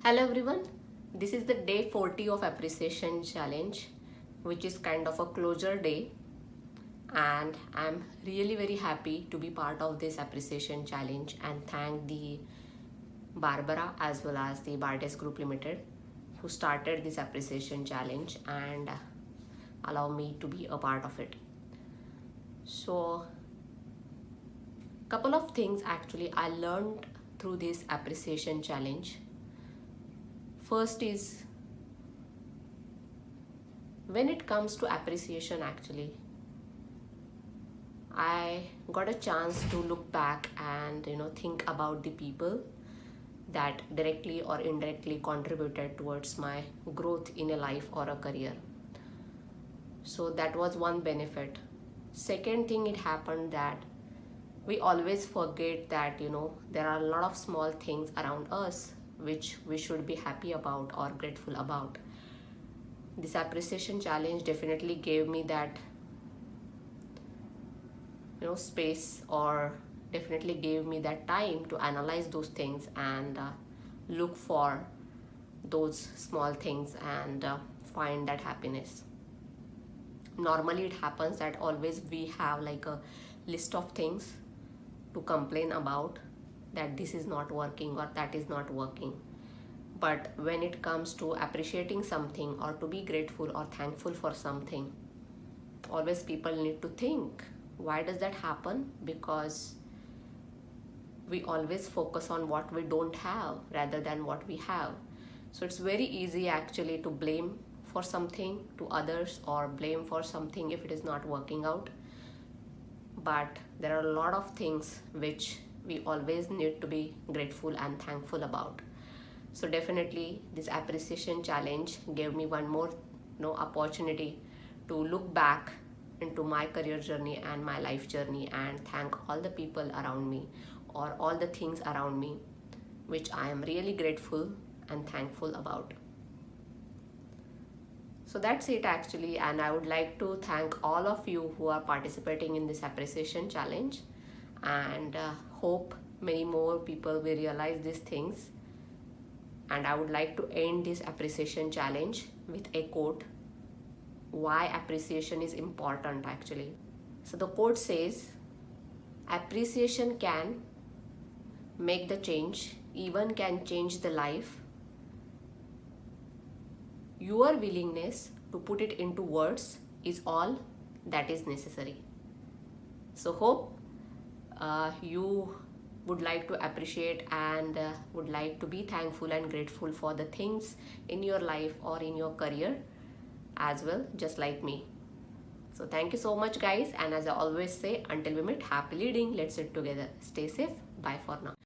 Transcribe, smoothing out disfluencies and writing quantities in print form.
Hello everyone, this is the day 40 of appreciation challenge, which is kind of a closure day, and I'm really very happy to be part of this appreciation challenge and thank the Barbara as well as the Bartes Group Limited who started this appreciation challenge and allow me to be a part of it. So couple of things actually I learned through this appreciation challenge. First is, when it comes to appreciation, actually I got a chance to look back and think about the people that directly or indirectly contributed towards my growth in a life or a career. So that was one benefit. Second thing, it happened that we always forget that there are a lot of small things around us which we should be happy about or grateful about. This appreciation challenge definitely gave me that space, or definitely gave me that time to analyze those things and look for those small things and find that happiness. Normally it happens that always we have like a list of things to complain about, that this is not working or that is not working. But when it comes to appreciating something or to be grateful or thankful for something, always people need to think, why does that happen? Because we always focus on what we don't have rather than what we have. So it's very easy actually to blame for something to others or blame for something if it is not working out. But there are a lot of things which we always need to be grateful and thankful about. So definitely this appreciation challenge gave me one more opportunity to look back into my career journey and my life journey and thank all the people around me or all the things around me which I am really grateful and thankful about. So that's it actually, and I would like to thank all of you who are participating in this appreciation challenge, and hope many more people will realize these things. And I would like to end this appreciation challenge with a quote, why appreciation is important actually. So the quote says, appreciation can make the change, even can change the life. Your willingness to put it into words is all that is necessary. So hope you would like to appreciate and would like to be thankful and grateful for the things in your life or in your career as well, just like me. So thank you so much guys, and as I always say, until we meet, happy leading. Let's sit together. Stay safe. Bye for now.